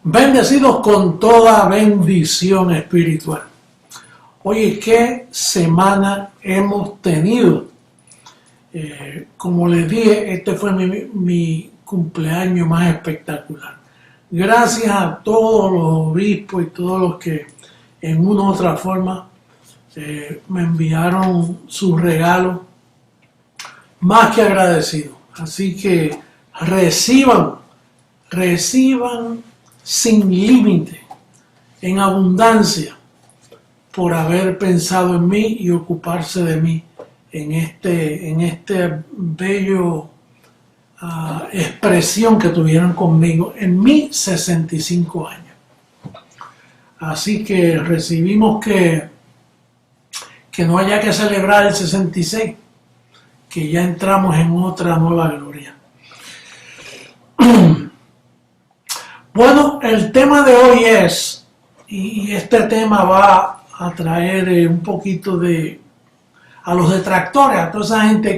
Bendecidos con toda bendición espiritual. Oye, ¿qué semana hemos tenido? Como les dije, este fue mi cumpleaños más espectacular. Gracias a todos los obispos y todos los que en una u otra forma me enviaron sus regalos, más que agradecidos. Así que reciban sin límite, en abundancia, por haber pensado en mí y ocuparse de mí en este bello expresión que tuvieron conmigo en mis 65 años. Así que recibimos que no haya que celebrar el 66, que ya entramos en otra nueva gloria. Bueno, el tema de hoy es, y este tema va a traer un poquito a los detractores, a toda esa gente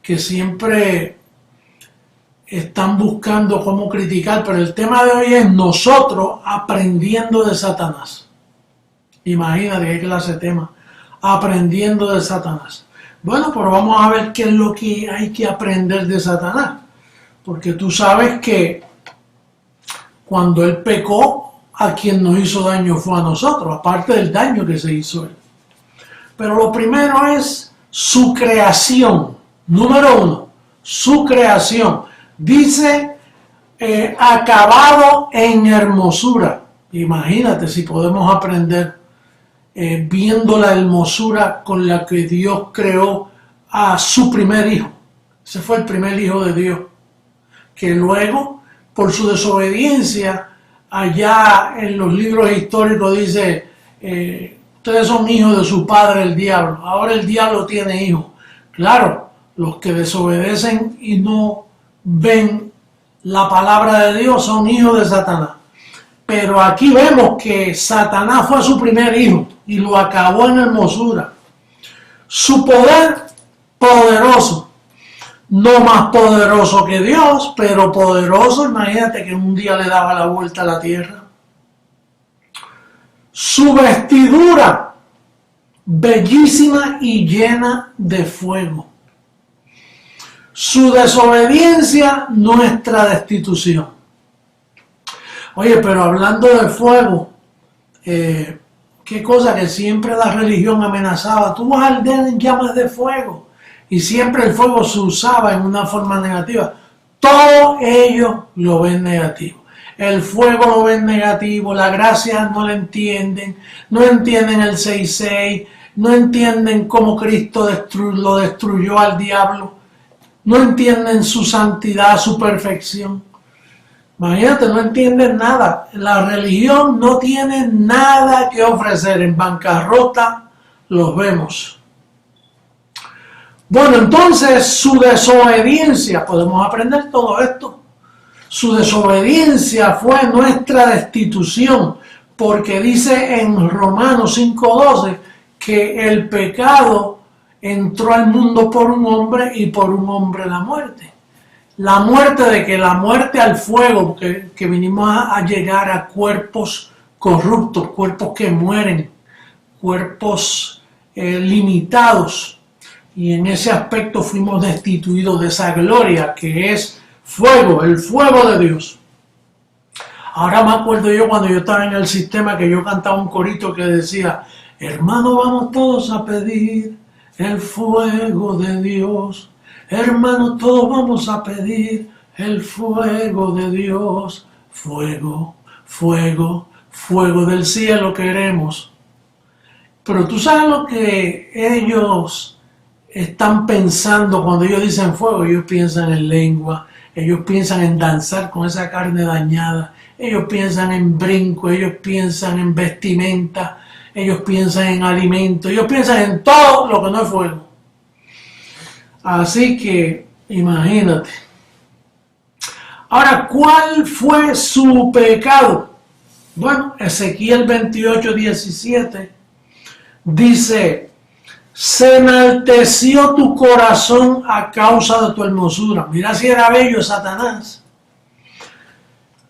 que siempre están buscando cómo criticar, pero el tema de hoy es nosotros aprendiendo de Satanás. Imagínate qué clase de tema, aprendiendo de Satanás. Bueno, pero vamos a ver qué es lo que hay que aprender de Satanás, porque tú sabes que cuando él pecó, a quien nos hizo daño fue a nosotros, aparte del daño que se hizo él. Pero lo primero es su creación. Número uno, su creación. Dice, acabado en hermosura. Imagínate si podemos aprender viendo la hermosura con la que Dios creó a su primer hijo. Ese fue el primer hijo de Dios, que luego, por su desobediencia, allá en los libros históricos dice, ustedes son hijos de su padre el diablo, ahora el diablo tiene hijos. Claro, los que desobedecen y no ven la palabra de Dios son hijos de Satanás. Pero aquí vemos que Satanás fue su primer hijo y lo acabó en hermosura. Su poder poderoso. No más poderoso que Dios, pero poderoso. Imagínate que un día le daba la vuelta a la tierra. Su vestidura, bellísima y llena de fuego. Su desobediencia, nuestra destitución. Oye, pero hablando de fuego, qué cosa que siempre la religión amenazaba. Tú vas a arder en llamas de fuego. Y siempre el fuego se usaba en una forma negativa. Todos ellos lo ven negativo. El fuego lo ven negativo, la gracia no la entienden, no entienden el 6:6, no entienden cómo Cristo lo destruyó al diablo, no entienden su santidad, su perfección. Imagínate, no entienden nada. La religión no tiene nada que ofrecer. En bancarrota los vemos. Bueno, entonces su desobediencia, podemos aprender todo esto. Su desobediencia fue nuestra destitución, porque dice en Romanos 5:12 que el pecado entró al mundo por un hombre y por un hombre la muerte. La muerte de que la muerte al fuego, que vinimos a llegar a cuerpos corruptos, cuerpos que mueren, cuerpos limitados. Y en ese aspecto fuimos destituidos de esa gloria que es fuego, el fuego de Dios. Ahora me acuerdo yo cuando yo estaba en el sistema que yo cantaba un corito que decía, hermano, vamos todos a pedir el fuego de Dios. Hermano, todos vamos a pedir el fuego de Dios. Fuego, fuego, fuego del cielo queremos. Pero tú sabes lo que ellos están pensando cuando ellos dicen fuego. Ellos piensan en lengua, ellos piensan en danzar con esa carne dañada, ellos piensan en brinco, ellos piensan en vestimenta, ellos piensan en alimento, ellos piensan en todo lo que no es fuego. Así que imagínate. Ahora, ¿cuál fue su pecado? Bueno, Ezequiel 28:17 dice, se enalteció tu corazón a causa de tu hermosura. Mira si era bello Satanás.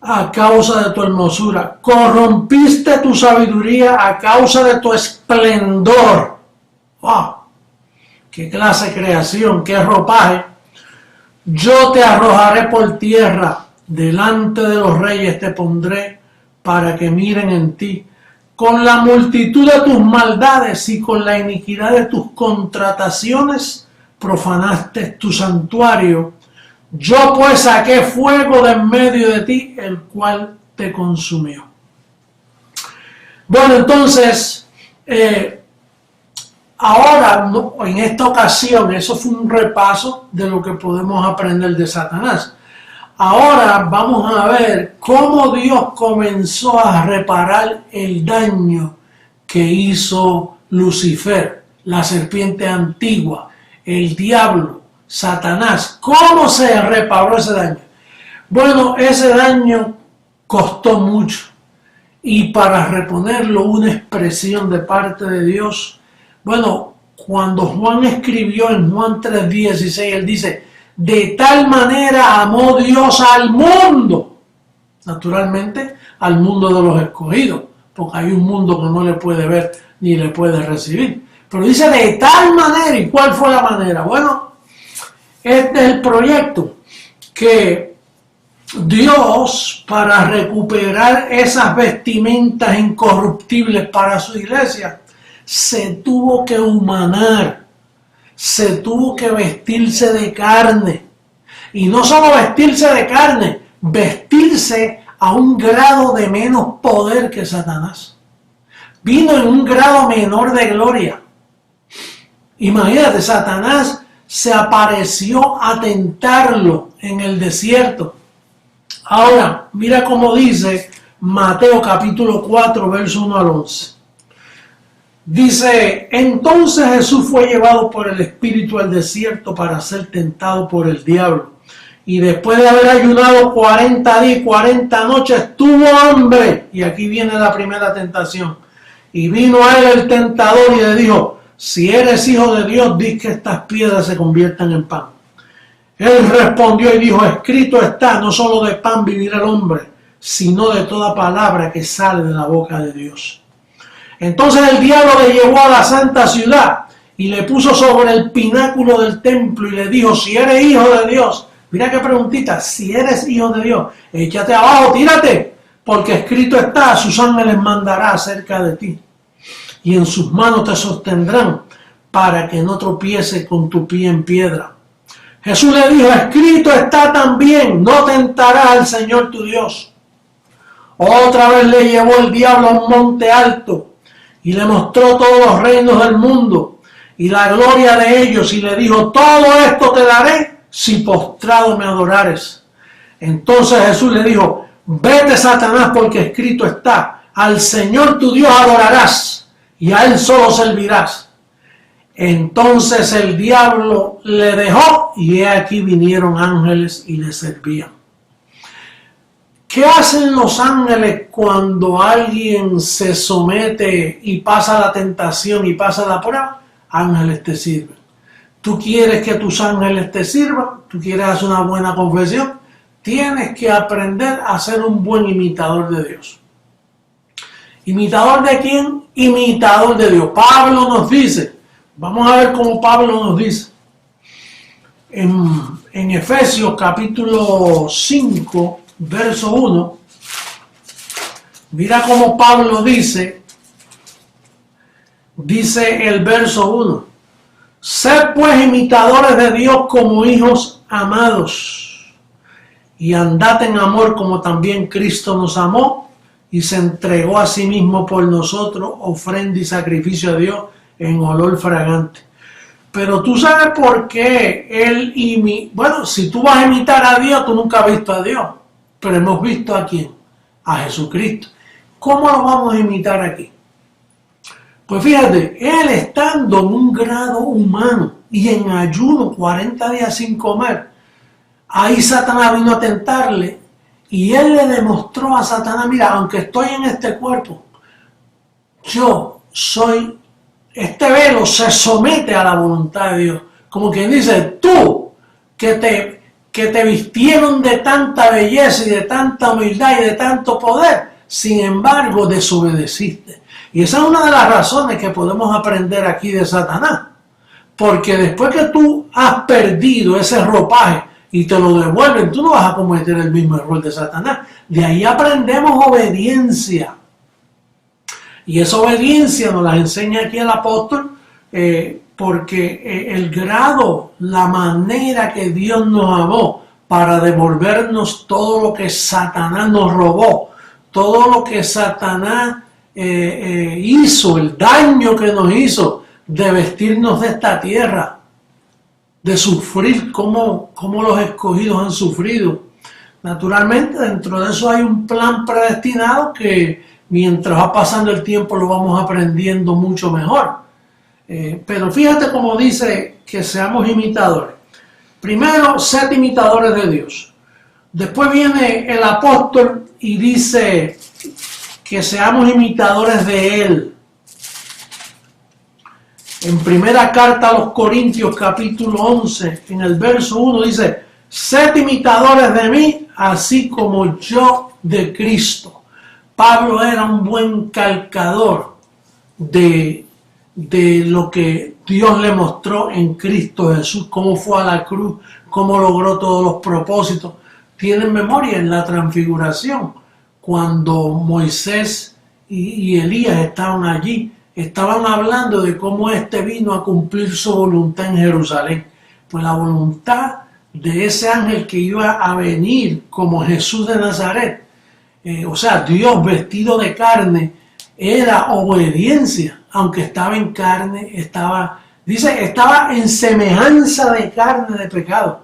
a causa de tu hermosura, corrompiste tu sabiduría a causa de tu esplendor. ¡Wow! ¡Qué clase de creación! ¡Qué ropaje! Yo te arrojaré por tierra, delante de los reyes te pondré para que miren en ti. Con la multitud de tus maldades y con la iniquidad de tus contrataciones profanaste tu santuario. Yo pues saqué fuego de en medio de ti, el cual te consumió. Bueno, entonces, ahora, en esta ocasión, eso fue un repaso de lo que podemos aprender de Satanás. Ahora vamos a ver cómo Dios comenzó a reparar el daño que hizo Lucifer, la serpiente antigua, el diablo, Satanás. ¿Cómo se reparó ese daño? Bueno, ese daño costó mucho y para reponerlo una expresión de parte de Dios. Bueno, cuando Juan escribió en Juan 3:16, él dice: de tal manera amó Dios al mundo, naturalmente al mundo de los escogidos, porque hay un mundo que no le puede ver ni le puede recibir. Pero dice de tal manera. ¿Y cuál fue la manera? Bueno, este es el proyecto que Dios, para recuperar esas vestimentas incorruptibles para su iglesia, se tuvo que humanar. Se tuvo que vestirse de carne. Y no solo vestirse de carne, vestirse a un grado de menos poder que Satanás. Vino en un grado menor de gloria. Imagínate, Satanás se apareció a tentarlo en el desierto. Ahora, mira cómo dice Mateo capítulo 4, verso 1 al 11. Dice: entonces Jesús fue llevado por el Espíritu al desierto para ser tentado por el diablo. Y después de haber ayunado 40 días y 40 noches, tuvo hambre. Y aquí viene la primera tentación. Y vino a él el tentador y le dijo: si eres hijo de Dios, di que estas piedras se conviertan en pan. Él respondió y dijo: escrito está, no solo de pan vivirá el hombre, sino de toda palabra que sale de la boca de Dios. Entonces el diablo le llevó a la santa ciudad y le puso sobre el pináculo del templo y le dijo: si eres hijo de Dios, mira qué preguntita, si eres hijo de Dios, échate abajo, tírate, porque escrito está, sus ángeles mandará acerca de ti y en sus manos te sostendrán para que no tropiece con tu pie en piedra. Jesús le dijo: escrito está también, no tentarás al Señor tu Dios. Otra vez le llevó el diablo a un monte alto y le mostró todos los reinos del mundo y la gloria de ellos, y le dijo: todo esto te daré si postrado me adorares. Entonces Jesús le dijo: vete, Satanás, porque escrito está, al Señor tu Dios adorarás y a él solo servirás. Entonces el diablo le dejó y he aquí vinieron ángeles y le servían. ¿Qué hacen los ángeles cuando alguien se somete y pasa la tentación y pasa la prueba? Ángeles te sirven. ¿Tú quieres que tus ángeles te sirvan? ¿Tú quieres hacer una buena confesión? Tienes que aprender a ser un buen imitador de Dios. ¿Imitador de quién? Imitador de Dios. Pablo nos dice, vamos a ver cómo Pablo nos dice. En Efesios capítulo 5, verso 1, mira cómo Pablo dice el verso 1: sed pues imitadores de Dios como hijos amados, y andad en amor como también Cristo nos amó y se entregó a sí mismo por nosotros, ofrenda y sacrificio a Dios en olor fragante. Pero tú sabes por qué bueno, si tú vas a imitar a Dios, tú nunca has visto a Dios. Pero hemos visto a quién, a Jesucristo. ¿Cómo lo vamos a imitar aquí? Pues fíjate, él estando en un grado humano y en ayuno 40 días sin comer, ahí Satanás vino a tentarle y él le demostró a Satanás: mira, aunque estoy en este cuerpo, este velo se somete a la voluntad de Dios. Como quien dice, tú que te que te vistieron de tanta belleza y de tanta humildad y de tanto poder, sin embargo desobedeciste. Y esa es una de las razones que podemos aprender aquí de Satanás. Porque después que tú has perdido ese ropaje y te lo devuelven, tú no vas a cometer el mismo error de Satanás. De ahí aprendemos obediencia. Y esa obediencia nos la enseña aquí el apóstol, porque el grado, la manera que Dios nos amó para devolvernos todo lo que Satanás nos robó, todo lo que Satanás hizo, el daño que nos hizo de vestirnos de esta tierra, de sufrir como los escogidos han sufrido. Naturalmente, dentro de eso hay un plan predestinado que mientras va pasando el tiempo lo vamos aprendiendo mucho mejor. Pero fíjate cómo dice que seamos imitadores. Primero, sed imitadores de Dios. Después viene el apóstol y dice que seamos imitadores de Él. En primera carta a los Corintios, capítulo 11, en el verso 1 dice: sed imitadores de mí, así como yo de Cristo. Pablo era un buen calcador de lo que Dios le mostró en Cristo Jesús, cómo fue a la cruz, cómo logró todos los propósitos. Tienen memoria en la transfiguración, cuando Moisés y Elías estaban allí, estaban hablando de cómo éste vino a cumplir su voluntad en Jerusalén. Pues la voluntad de ese ángel que iba a venir como Jesús de Nazaret, o sea, Dios vestido de carne, era obediencia, aunque estaba en carne, estaba en semejanza de carne de pecado.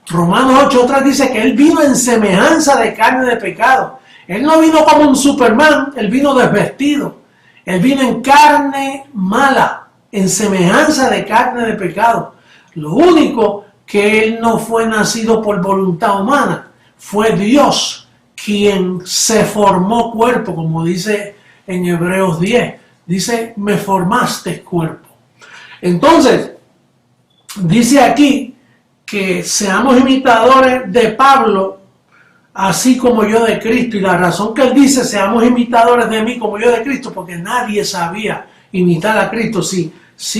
Romanos 8:3 dice que Él vino en semejanza de carne de pecado. Él no vino como un Superman, Él vino desvestido. Él vino en carne mala, en semejanza de carne de pecado. Lo único que Él no fue nacido por voluntad humana, fue Dios quien se formó cuerpo, como dice en Hebreos 10. Dice, me formaste cuerpo. Entonces, dice aquí que seamos imitadores de Pablo, así como yo de Cristo. Y la razón que él dice, seamos imitadores de mí como yo de Cristo, porque nadie sabía imitar a Cristo. Si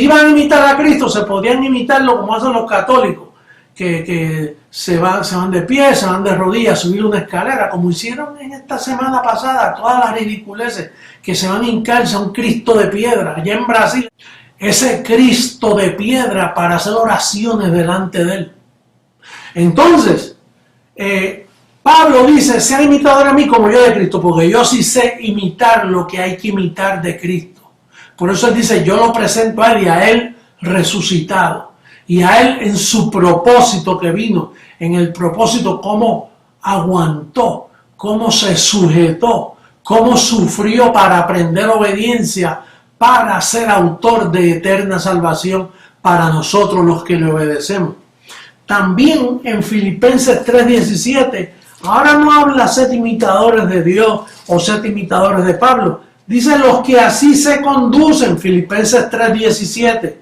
iban a imitar a Cristo, se podían imitarlo como hacen los católicos, que se van de pie, se van de rodillas a subir una escalera, como hicieron en esta semana pasada, todas las ridiculeces, que se van a hincarse a un Cristo de piedra, allá en Brasil, ese Cristo de piedra para hacer oraciones delante de Él. Entonces, Pablo dice, sean imitadores a mí como yo de Cristo, porque yo sí sé imitar lo que hay que imitar de Cristo. Por eso Él dice, yo lo presento a Él y a Él resucitado. Y a Él en su propósito que vino, en el propósito cómo aguantó, cómo se sujetó, cómo sufrió para aprender obediencia, para ser autor de eterna salvación para nosotros los que le obedecemos. También en Filipenses 3:17, ahora no habla sed imitadores de Dios o sed imitadores de Pablo, dice los que así se conducen, Filipenses 3:17.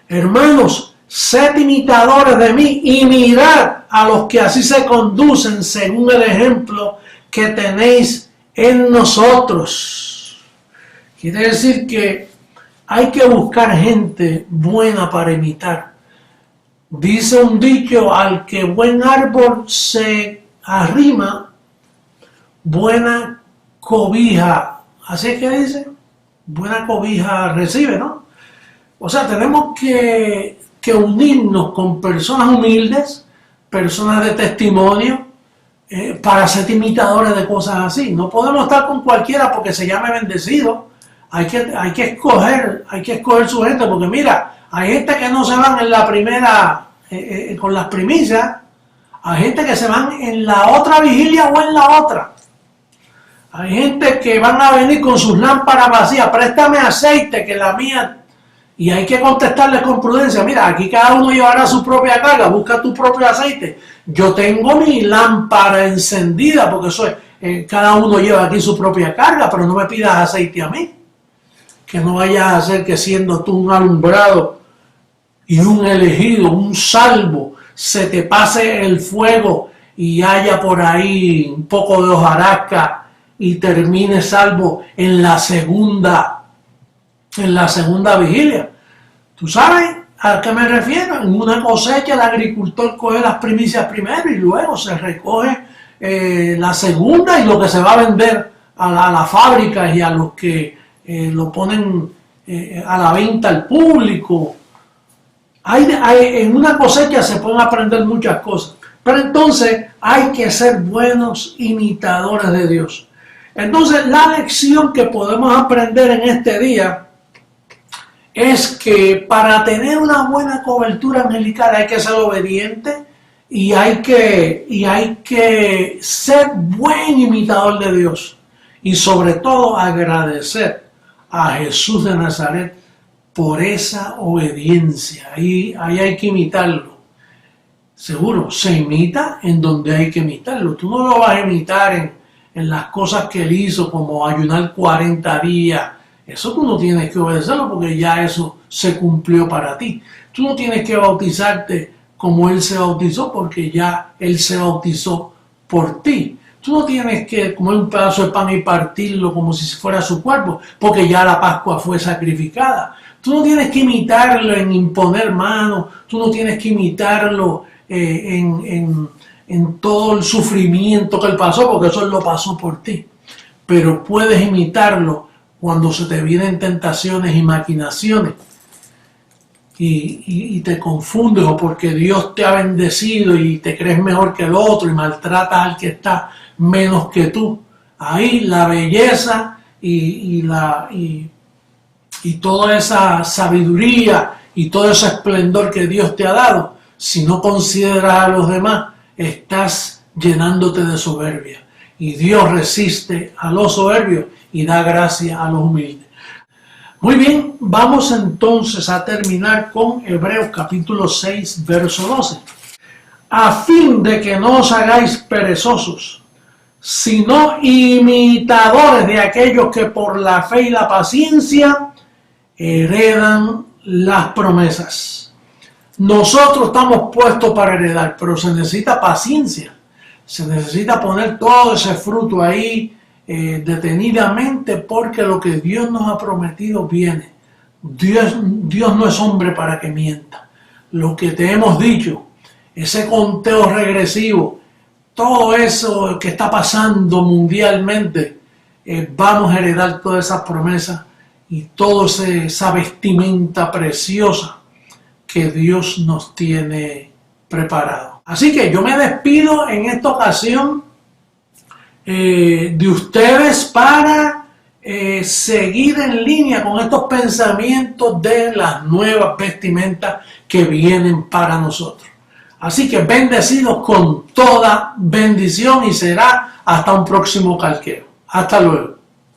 Hermanos, sed imitadores de mí y mirad a los que así se conducen según el ejemplo que tenéis en nosotros. Quiere decir que hay que buscar gente buena para imitar. Dice un dicho, al que buen árbol se arrima, buena cobija. ¿Así es que dice? Buena cobija recibe, ¿no? O sea, tenemos que unirnos con personas humildes, personas de testimonio, para ser imitadores de cosas así. No podemos estar con cualquiera porque se llame bendecido. Hay que escoger su gente, porque mira, hay gente que no se van en la primera, con las primicias, hay gente que se van en la otra vigilia o en la otra. Hay gente que van a venir con sus lámparas vacías, préstame aceite que la mía. Y hay que contestarles con prudencia, mira, aquí cada uno llevará su propia carga, busca tu propio aceite. Yo tengo mi lámpara encendida, porque eso es, cada uno lleva aquí su propia carga, pero no me pidas aceite a mí. Que no vayas a hacer que siendo tú un alumbrado y un elegido, un salvo, se te pase el fuego y haya por ahí un poco de hojarasca y termine salvo en la segunda vigilia. ¿Tú sabes a qué me refiero? En una cosecha el agricultor coge las primicias primero y luego se recoge la segunda y lo que se va a vender a las fábricas y a los que lo ponen a la venta al público. En una cosecha se pueden aprender muchas cosas, pero entonces hay que ser buenos imitadores de Dios. Entonces la lección que podemos aprender en este día es que para tener una buena cobertura angelical hay que ser obediente y hay que ser buen imitador de Dios y sobre todo agradecer a Jesús de Nazaret por esa obediencia. Ahí hay que imitarlo. Seguro, se imita en donde hay que imitarlo. Tú no lo vas a imitar en las cosas que él hizo, como ayunar 40 días. Eso tú no tienes que obedecerlo porque ya eso se cumplió para ti. Tú no tienes que bautizarte como él se bautizó porque ya él se bautizó por ti. Tú no tienes que comer un pedazo de pan y partirlo como si fuera su cuerpo porque ya la Pascua fue sacrificada. Tú no tienes que imitarlo en imponer manos, tú no tienes que imitarlo en todo el sufrimiento que él pasó, porque eso él lo pasó por ti. Pero puedes imitarlo cuando se te vienen tentaciones y maquinaciones y te confundes o porque Dios te ha bendecido y te crees mejor que el otro y maltratas al que está menos que tú. Ahí la belleza y toda esa sabiduría y todo ese esplendor que Dios te ha dado, si no consideras a los demás, estás llenándote de soberbia. Y Dios resiste a los soberbios y da gracia a los humildes. Muy bien, vamos entonces a terminar con Hebreos capítulo 6, verso 12. A fin de que no os hagáis perezosos, sino imitadores de aquellos que por la fe y la paciencia heredan las promesas. Nosotros estamos puestos para heredar, pero se necesita paciencia. Se necesita poner todo ese fruto ahí detenidamente porque lo que Dios nos ha prometido viene. Dios no es hombre para que mienta. Lo que te hemos dicho, ese conteo regresivo, todo eso que está pasando mundialmente, vamos a heredar todas esas promesas y toda esa vestimenta preciosa que Dios nos tiene preparado. Así que yo me despido en esta ocasión de ustedes para seguir en línea con estos pensamientos de las nuevas vestimentas que vienen para nosotros. Así que bendecidos con toda bendición y será hasta un próximo calqueo. Hasta luego.